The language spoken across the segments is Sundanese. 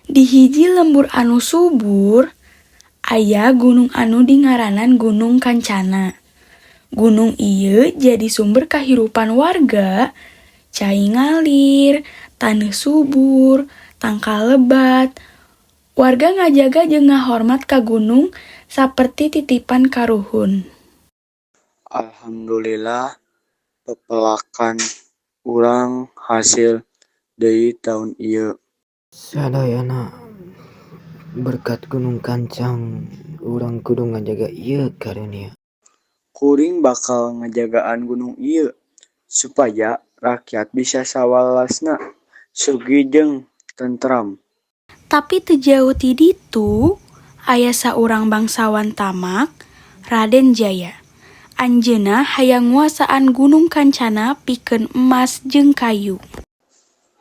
Di hiji lembur anu subur, aya gunung anu dingaranan Gunung Kancana. Gunung ieu jadi sumber kahirupan warga, cai ngalir, taneuh subur, tangkal lebat. Warga ngajaga jeung ngahormat ka gunung saperti titipan karuhun. Alhamdulillah pepelakan urang hasil deui taun ieu. Sadayana berkat Gunung Kancang urang kudu ngajaga ieu karunia. Kuring bakal ngajagaan gunung ieu supaya rakyat bisa sawalasna sugih jeung tentram. Tapi teu jauh ti ditu, aya saurang bangsawan tamak, Raden Jaya. Anjeunna hayang nguasaan Gunung Kancana pikeun emas jeung kayu.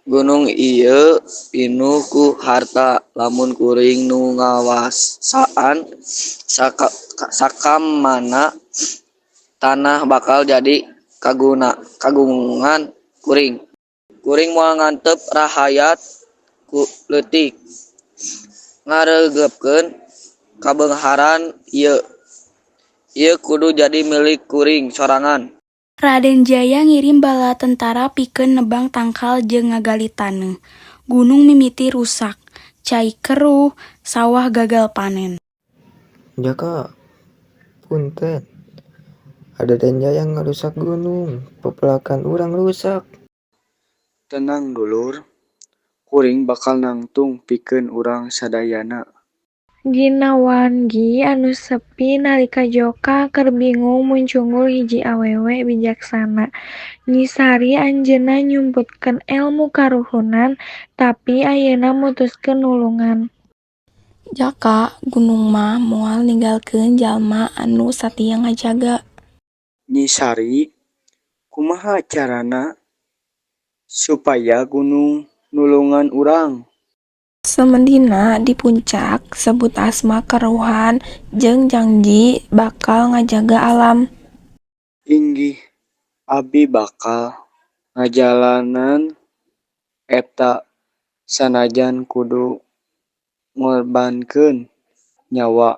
Gunung ieu pinuh ku harta, lamun kuring nu ngawasaan sakamana tanah bakal jadi kagungan kuring. Kuring moal ngantep rahayat ku leutik ngaregepkeun kabeungharan ieu. Ieu kudu jadi milik kuring sorangan. Raden Jaya ngirim bala tentara pikeun nebang tangkal jeung ngagali taneuh. Gunung mimiti rusak, cai keruh, sawah gagal panen. Jaka punten. Ada Jaya ngarusak gunung, pepelakan urang rusak. Tenang dulur, kuring bakal nangtung pikeun urang sadayana. Ginawan gi anu sepi nalika Joka keur bingung mun cunggul hiji awewe bijaksana. Nyi Sari anjeunna nyumputkeun elmu karuhunan tapi ayeuna mutuskeun nulungan. Jaka, gunung mah moal ninggalkeun jalma anu satia ngajaga. Nyi Sari, kumaha carana supaya gunung nulungan urang? Semendina di puncak sebut asma karuhan jeung janji bakal ngajaga alam. Inggih, abdi bakal ngajalanan eta sanajan kudu ngorbankeun nyawa.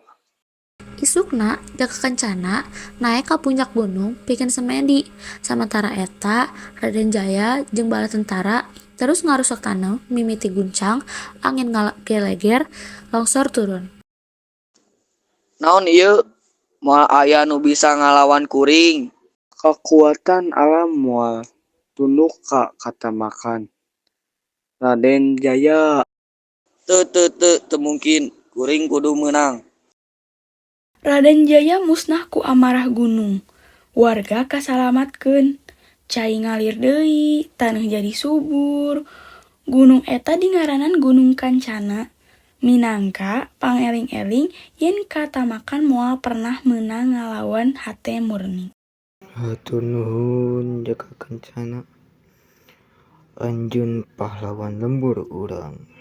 Isukna Jaka Kencana naek ka puncak gunung pikeun semedi. Samentara eta Raden Jaya jeung bala tentara terus ngarusak taneuh mimiti guncang, angin ngageleger, longsor turun. Naon ieu? Moal aya nu bisa ngalawan kuring. Kakuatan alam moal tunduk ka katamakan. Raden Jaya. Teu mungkin. Kuring kudu meunang. Raden Jaya musnah ku amarah gunung. Warga kasalamatkeun. Cai ngalir deui, taneuh jadi subur. Gunung eta dingaranan Gunung Kancana. Minangka pangeling-eling yen katamakan moal pernah meunang ngalawan hate murni. Hatur nuhun Jaka Kencana. Anjeun pahlawan lembur urang.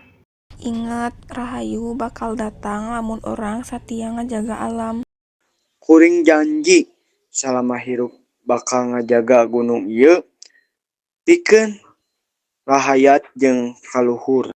Ingat, rahayu bakal datang lamun orang satia ngajaga alam. Kuring janji salama hirup bakal ngajaga gunung ieu pikeun rahayat jeung kaluhur.